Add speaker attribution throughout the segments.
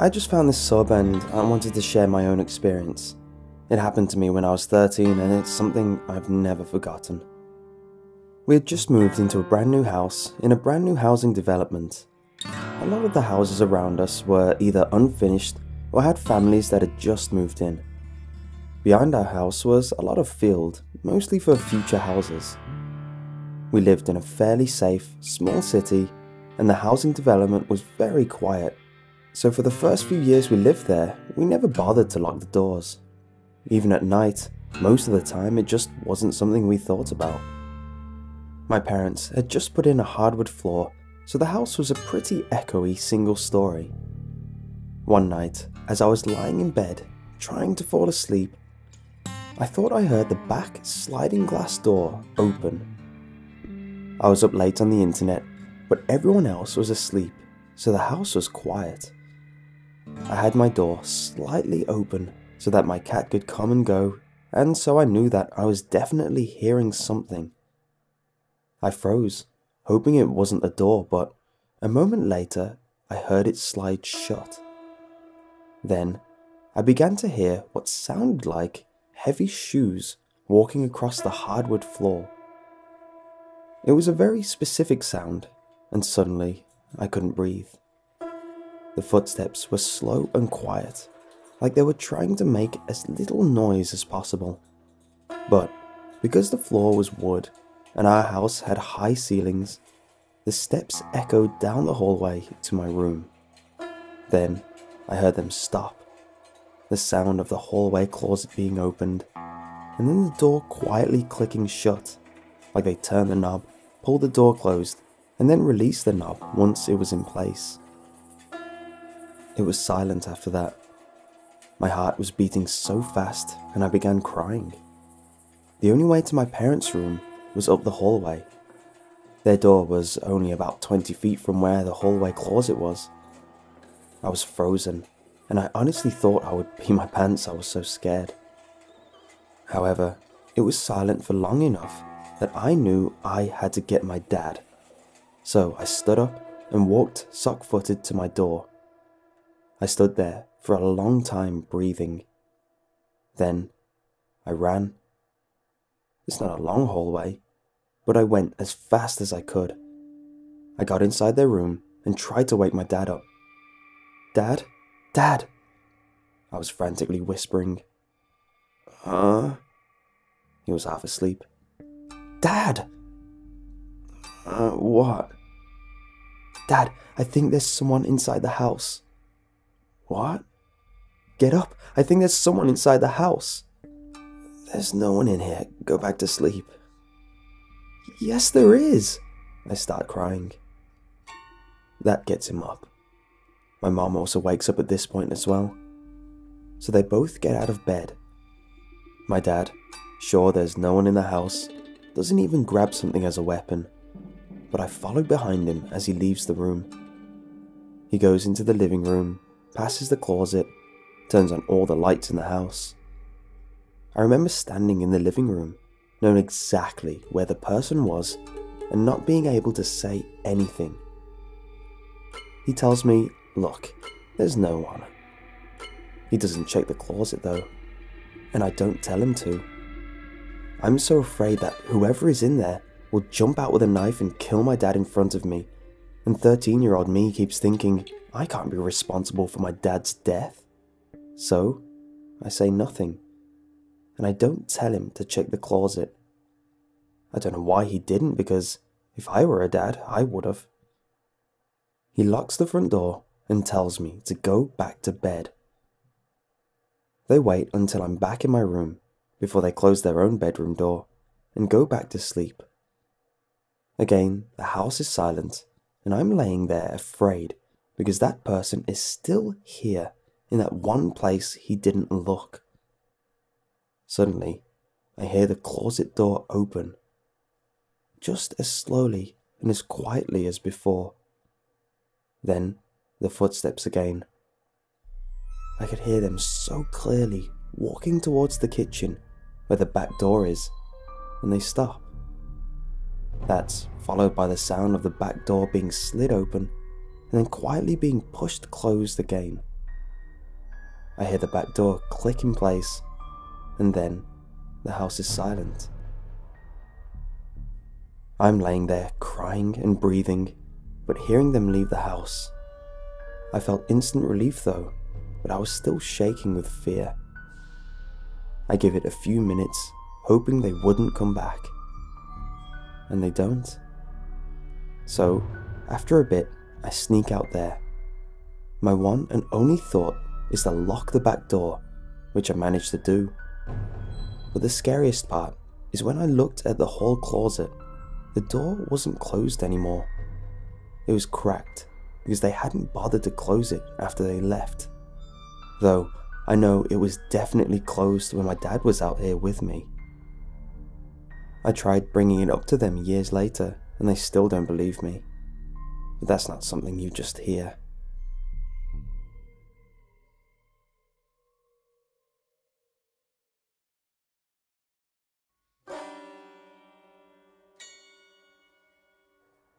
Speaker 1: I just found this sub and I wanted to share my own experience. It happened to me when I was 13 and it's something I've never forgotten. We had just moved into a brand new house in a brand new housing development. A lot of the houses around us were either unfinished or had families that had just moved in. Behind our house was a lot of field, mostly for future houses. We lived in a fairly safe, small city, and the housing development was very quiet. So for the first few years we lived there, we never bothered to lock the doors. Even at night, most of the time it just wasn't something we thought about. My parents had just put in a hardwood floor, so the house was a pretty echoey single story. One night, as I was lying in bed, trying to fall asleep, I thought I heard the back sliding glass door open. I was up late on the internet, but everyone else was asleep, so the house was quiet. I had my door slightly open so that my cat could come and go, and so I knew that I was definitely hearing something. I froze, hoping it wasn't the door, but a moment later I heard it slide shut. Then I began to hear what sounded like heavy shoes walking across the hardwood floor. It was a very specific sound, and suddenly I couldn't breathe. The footsteps were slow and quiet, like they were trying to make as little noise as possible. But because the floor was wood and our house had high ceilings, the steps echoed down the hallway to my room. Then I heard them stop, the sound of the hallway closet being opened, and then the door quietly clicking shut, like they turned the knob, pulled the door closed, and then released the knob once it was in place. It was silent after that. My heart was beating so fast and I began crying. The only way to my parents' room was up the hallway. Their door was only about 20 feet from where the hallway closet was. I was frozen, and I honestly thought I would pee my pants, I was so scared. However, it was silent for long enough that I knew I had to get my dad. So I stood up and walked sock-footed to my door. I stood there for a long time breathing. Then I ran. It's not a long hallway, but I went as fast as I could. I got inside their room and tried to wake my dad up. "Dad? Dad!" I was frantically whispering. He was half asleep. "Dad!" What?" "Dad, I think there's someone inside the house." "What?" "Get up, I think there's someone inside the house." "There's no one in here, go back to sleep." "Yes, there is." I start crying. That gets him up. My mom also wakes up at this point as well. So they both get out of bed. My dad, sure there's no one in the house, doesn't even grab something as a weapon, but I follow behind him as he leaves the room. He goes into the living room, passes the closet, turns on all the lights in the house. I remember standing in the living room, knowing exactly where the person was and not being able to say anything. He tells me, "Look, there's no one." He doesn't check the closet though, and I don't tell him to. I'm so afraid that whoever is in there will jump out with a knife and kill my dad in front of me, and 13-year-old me keeps thinking I can't be responsible for my dad's death. So I say nothing, and I don't tell him to check the closet. I don't know why he didn't, because if I were a dad, I would have. He locks the front door and tells me to go back to bed. They wait until I'm back in my room before they close their own bedroom door and go back to sleep. Again, the house is silent, and I'm laying there afraid because that person is still here in that one place he didn't look. Suddenly, I hear the closet door open, just as slowly and as quietly as before. Then, the footsteps again. I could hear them so clearly walking towards the kitchen where the back door is, and they stop. That's followed by the sound of the back door being slid open and then quietly being pushed closed again. I hear the back door click in place, and then the house is silent. I'm laying there crying and breathing, but hearing them leave the house. I felt instant relief though, but I was still shaking with fear. I give it a few minutes, hoping they wouldn't come back. And they don't. So, after a bit, I sneak out there. My one and only thought is to lock the back door, which I managed to do. But the scariest part is when I looked at the hall closet, the door wasn't closed anymore. It was cracked because they hadn't bothered to close it after they left. Though, I know it was definitely closed when my dad was out here with me. I tried bringing it up to them years later, and they still don't believe me. But that's not something you just hear.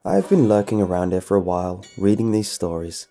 Speaker 1: I've been lurking around here for a while, reading these stories.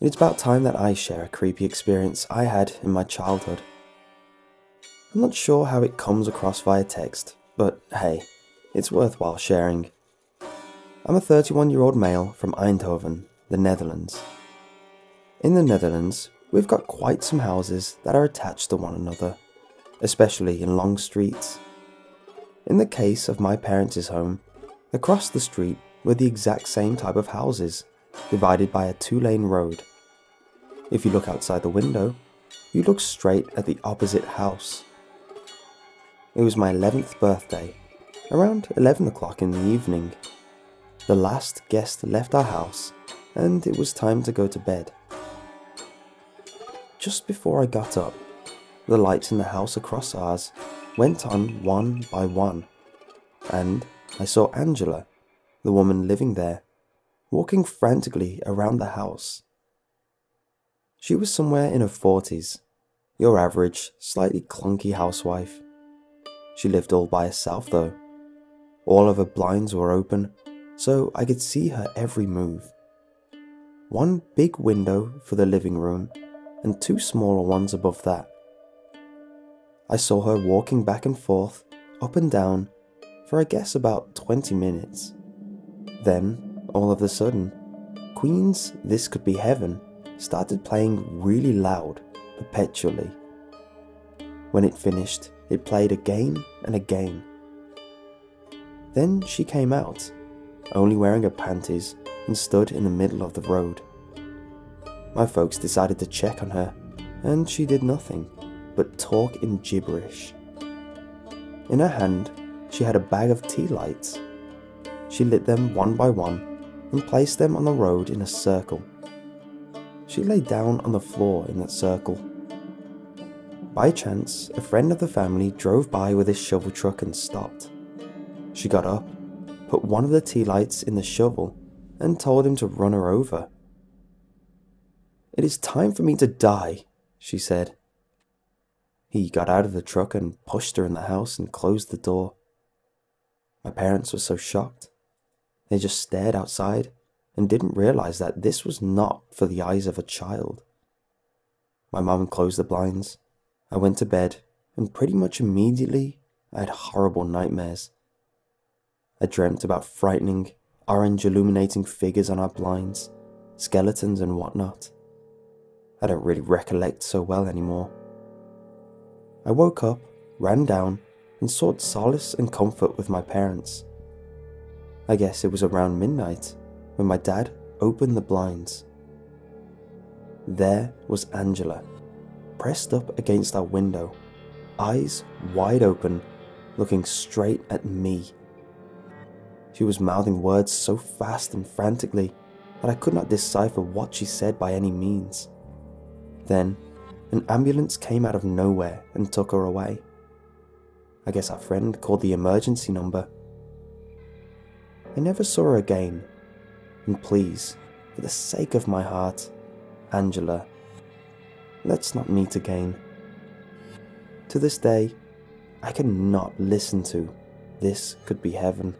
Speaker 1: It's about time that I share a creepy experience I had in my childhood. I'm not sure how it comes across via text, but hey, it's worthwhile sharing. I'm a 31-year-old male from Eindhoven, the Netherlands. In the Netherlands, we've got quite some houses that are attached to one another, especially in long streets. In the case of my parents' home, across the street were the exact same type of houses, divided by a 2-lane road. If you look outside the window, you look straight at the opposite house. It was my 11th birthday, around 11 o'clock in the evening. The last guest left our house, and it was time to go to bed. Just before I got up, the lights in the house across ours went on one by one, and I saw Angela, the woman living there, walking frantically around the house. She was somewhere in her 40s, your average, slightly clunky housewife. She lived all by herself though. All of her blinds were open, so I could see her every move. One big window for the living room, and 2 smaller ones above that. I saw her walking back and forth, up and down, for I guess about 20 minutes. Then, all of a sudden, Queen's This Could Be Heaven started playing really loud, perpetually. When it finished, it played again and again. Then she came out, only wearing her panties, and stood in the middle of the road. My folks decided to check on her, and she did nothing but talk in gibberish. In her hand, she had a bag of tea lights. She lit them one by one and placed them on the road in a circle. She lay down on the floor in that circle. By chance, a friend of the family drove by with his shovel truck and stopped. She got up, put one of the tea lights in the shovel, and told him to run her over. "It is time for me to die," she said. He got out of the truck and pushed her in the house and closed the door. My parents were so shocked. They just stared outside and didn't realize that this was not for the eyes of a child. My mum closed the blinds. I went to bed, and pretty much immediately I had horrible nightmares. I dreamt about frightening, orange illuminating figures on our blinds, skeletons and whatnot. I don't really recollect so well anymore. I woke up, ran down, and sought solace and comfort with my parents. I guess it was around midnight when my dad opened the blinds. There was Angela, pressed up against our window, eyes wide open, looking straight at me. She was mouthing words so fast and frantically that I could not decipher what she said by any means. Then, an ambulance came out of nowhere and took her away. I guess our friend called the emergency number. I never saw her again, and please, for the sake of my heart, Angela, let's not meet again. To this day, I cannot listen to This Could Be Heaven.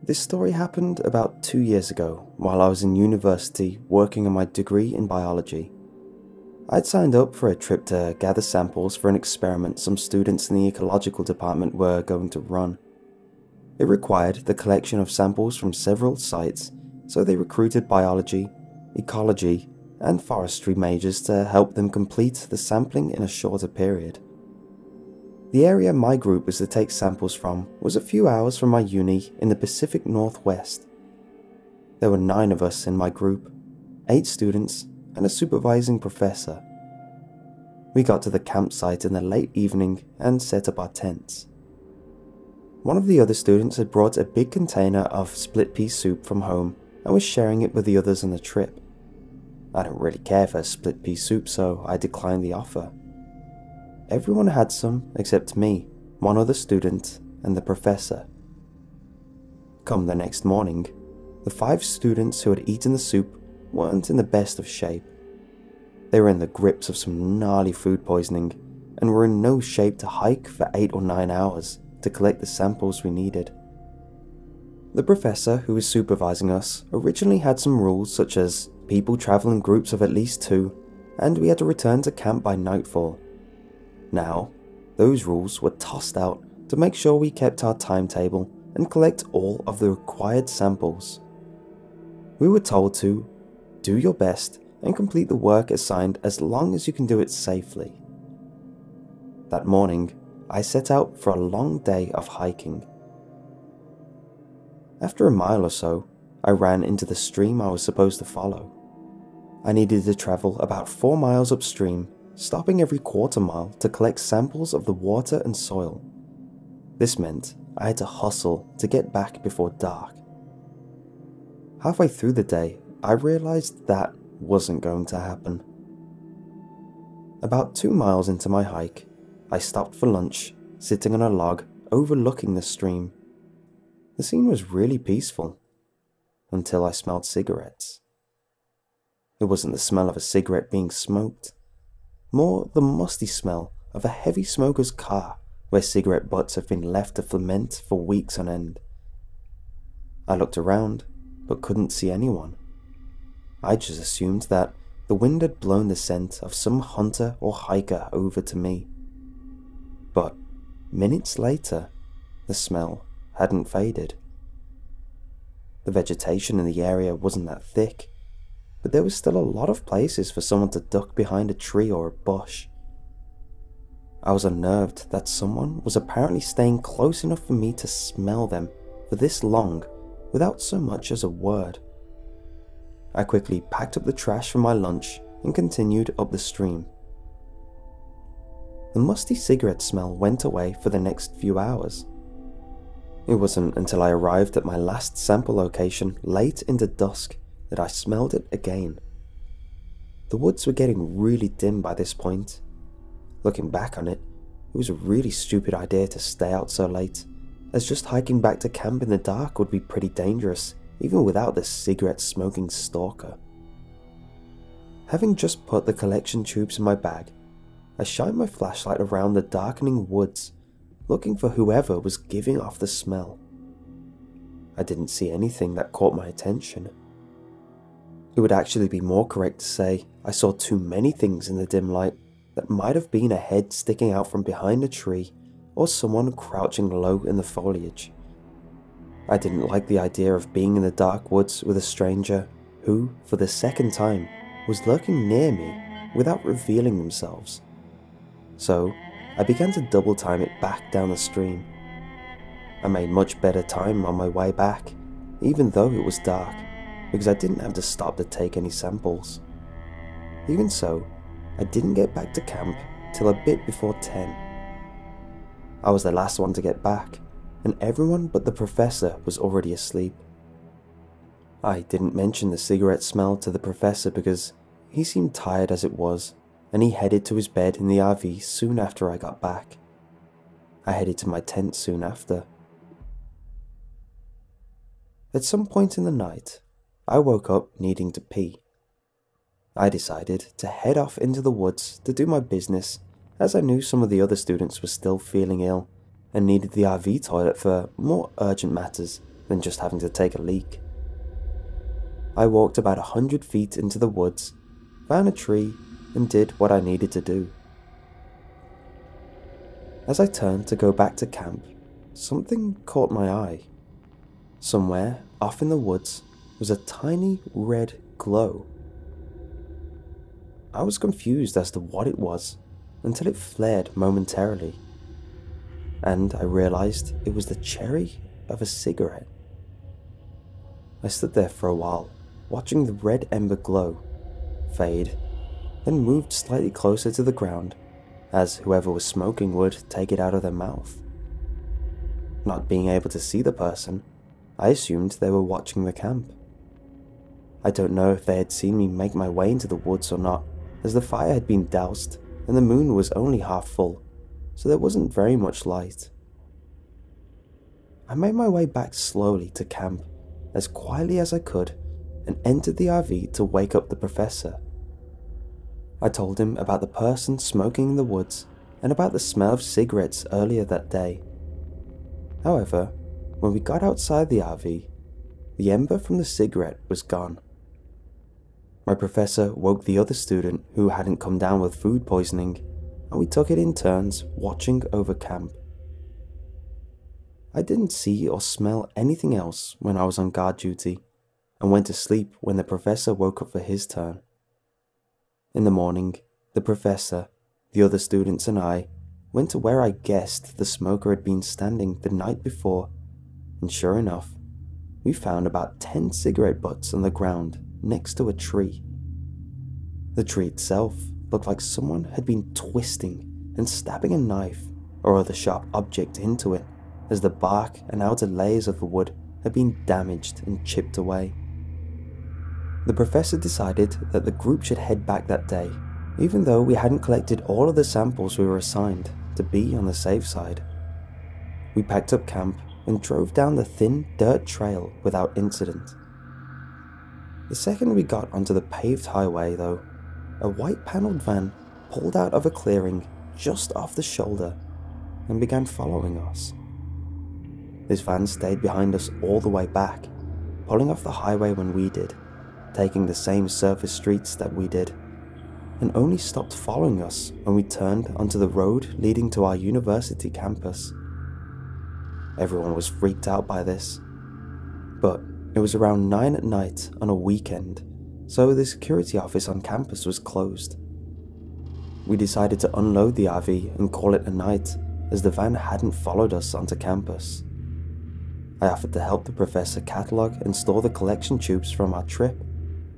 Speaker 1: This story happened about 2 years ago while I was in university working on my degree in biology. I'd signed up for a trip to gather samples for an experiment some students in the ecological department were going to run. It required the collection of samples from several sites, so they recruited biology, ecology, and forestry majors to help them complete the sampling in a shorter period. The area my group was to take samples from was a few hours from my uni in the Pacific Northwest. There were 9 of us in my group, 8 students and a supervising professor. We got to the campsite in the late evening and set up our tents. One of the other students had brought a big container of split pea soup from home and was sharing it with the others on the trip. I don't really care for split pea soup, so I declined the offer. Everyone had some except me, one other student, and the professor. Come the next morning, the 5 students who had eaten the soup weren't in the best of shape. They were in the grips of some gnarly food poisoning and were in no shape to hike for 8 or 9 hours to collect the samples we needed. The professor who was supervising us originally had some rules such as people travel in groups of at least 2, and we had to return to camp by nightfall. Now, those rules were tossed out to make sure we kept our timetable and collect all of the required samples. We were told to do your best and complete the work assigned as long as you can do it safely. That morning, I set out for a long day of hiking. After a mile or so, I ran into the stream I was supposed to follow. I needed to travel about 4 miles upstream, stopping every quarter mile to collect samples of the water and soil. This meant I had to hustle to get back before dark. Halfway through the day, I realized that wasn't going to happen. About 2 miles into my hike, I stopped for lunch, sitting on a log overlooking the stream. The scene was really peaceful, until I smelled cigarettes. It wasn't the smell of a cigarette being smoked, more the musty smell of a heavy smoker's car where cigarette butts have been left to ferment for weeks on end. I looked around, but couldn't see anyone. I just assumed that the wind had blown the scent of some hunter or hiker over to me. But minutes later, the smell hadn't faded. The vegetation in the area wasn't that thick, but there was still a lot of places for someone to duck behind a tree or a bush. I was unnerved that someone was apparently staying close enough for me to smell them for this long without so much as a word. I quickly packed up the trash from my lunch and continued up the stream. The musty cigarette smell went away for the next few hours. It wasn't until I arrived at my last sample location late into dusk that I smelled it again. The woods were getting really dim by this point. Looking back on it, it was a really stupid idea to stay out so late, as just hiking back to camp in the dark would be pretty dangerous, even without the cigarette-smoking stalker. Having just put the collection tubes in my bag, I shined my flashlight around the darkening woods, looking for whoever was giving off the smell. I didn't see anything that caught my attention. It would actually be more correct to say I saw too many things in the dim light that might have been a head sticking out from behind a tree or someone crouching low in the foliage. I didn't like the idea of being in the dark woods with a stranger who, for the second time, was lurking near me without revealing themselves. So, I began to double time it back down the stream. I made much better time on my way back, even though it was dark, because I didn't have to stop to take any samples. Even so, I didn't get back to camp till a bit before 10. I was the last one to get back, and everyone but the professor was already asleep. I didn't mention the cigarette smell to the professor because he seemed tired as it was, and he headed to his bed in the RV soon after I got back. I headed to my tent soon after. At some point in the night, I woke up needing to pee. I decided to head off into the woods to do my business, as I knew some of the other students were still feeling ill and needed the RV toilet for more urgent matters than just having to take a leak. I walked about 100 feet into the woods, found a tree, and did what I needed to do. As I turned to go back to camp, something caught my eye. Somewhere off in the woods was a tiny red glow. I was confused as to what it was until it flared momentarily, and I realized it was the cherry of a cigarette. I stood there for a while, watching the red ember glow, fade, then moved slightly closer to the ground, as whoever was smoking would take it out of their mouth. Not being able to see the person, I assumed they were watching the camp. I don't know if they had seen me make my way into the woods or not, as the fire had been doused and the moon was only half full, so there wasn't very much light. I made my way back slowly to camp, as quietly as I could, and entered the RV to wake up the professor. I told him about the person smoking in the woods and about the smell of cigarettes earlier that day. However, when we got outside the RV, the ember from the cigarette was gone. My professor woke the other student who hadn't come down with food poisoning, and we took it in turns watching over camp. I didn't see or smell anything else when I was on guard duty, and went to sleep when the professor woke up for his turn. In the morning, the professor, the other students and I went to where I guessed the smoker had been standing the night before, and sure enough, we found about 10 cigarette butts on the ground next to a tree. The tree itself looked like someone had been twisting and stabbing a knife or other sharp object into it, as the bark and outer layers of the wood had been damaged and chipped away. The professor decided that the group should head back that day, even though we hadn't collected all of the samples we were assigned, to be on the safe side. We packed up camp and drove down the thin dirt trail without incident. The second we got onto the paved highway though, a white panelled van pulled out of a clearing just off the shoulder and began following us. This van stayed behind us all the way back, pulling off the highway when we did, taking the same surface streets that we did, and only stopped following us when we turned onto the road leading to our university campus. Everyone was freaked out by this, but it was around 9 at night on a weekend, so the security office on campus was closed. We decided to unload the RV and call it a night, as the van hadn't followed us onto campus. I offered to help the professor catalogue and store the collection tubes from our trip,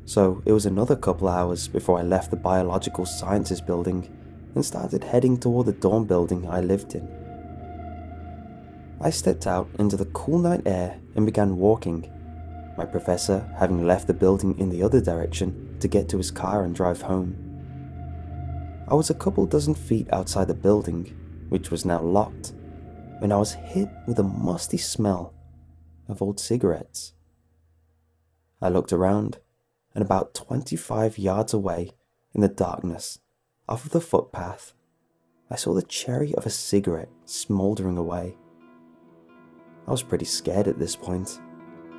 Speaker 1: so it was another couple hours before I left the biological sciences building and started heading toward the dorm building I lived in. I stepped out into the cool night air and began walking, my professor having left the building in the other direction to get to his car and drive home. I was a couple dozen feet outside the building, which was now locked, when I was hit with a musty smell of old cigarettes. I looked around, and about 25 yards away, in the darkness, off of the footpath, I saw the cherry of a cigarette smouldering away. I was pretty scared at this point,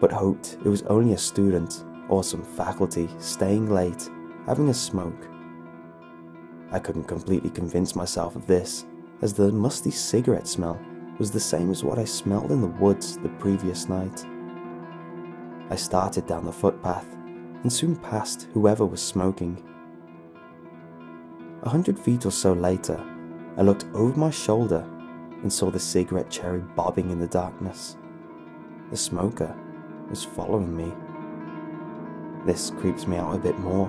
Speaker 1: but hoped it was only a student or some faculty staying late, having a smoke. I couldn't completely convince myself of this, as the musty cigarette smell was the same as what I smelled in the woods the previous night. I started down the footpath and soon passed whoever was smoking. 100 feet or so later, I looked over my shoulder and saw the cigarette cherry bobbing in the darkness. The smoker was following me. This creeps me out a bit more,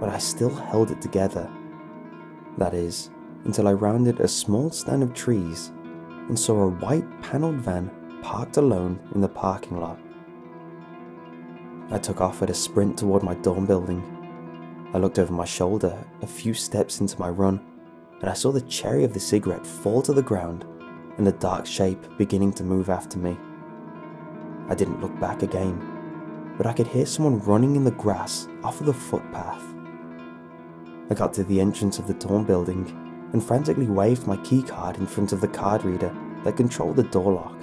Speaker 1: but I still held it together. That is, until I rounded a small stand of trees and saw a white panelled van parked alone in the parking lot. I took off at a sprint toward my dorm building. I looked over my shoulder a few steps into my run, and I saw the cherry of the cigarette fall to the ground and the dark shape beginning to move after me. I didn't look back again, but I could hear someone running in the grass off of the footpath. I got to the entrance of the dorm building and frantically waved my keycard in front of the card reader that controlled the door lock.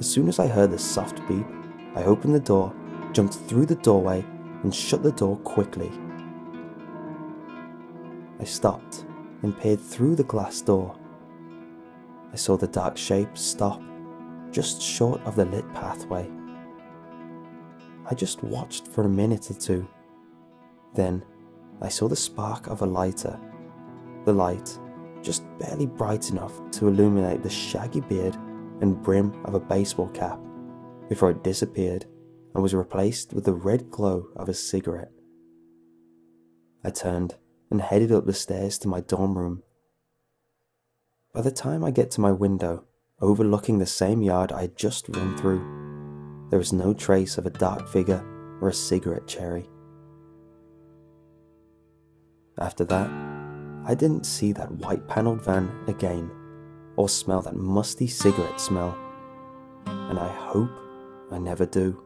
Speaker 1: As soon as I heard the soft beep, I opened the door, jumped through the doorway, and shut the door quickly. I stopped and peered through the glass door. I saw the dark shape stop just short of the lit pathway. I just watched for a minute or two. Then I saw the spark of a lighter, the light just barely bright enough to illuminate the shaggy beard and brim of a baseball cap before it disappeared and was replaced with the red glow of a cigarette. I turned and headed up the stairs to my dorm room. By the time I get to my window, overlooking the same yard I had just run through, there is no trace of a dark figure or a cigarette cherry. After that, I didn't see that white panelled van again, or smell that musty cigarette smell, and I hope I never do.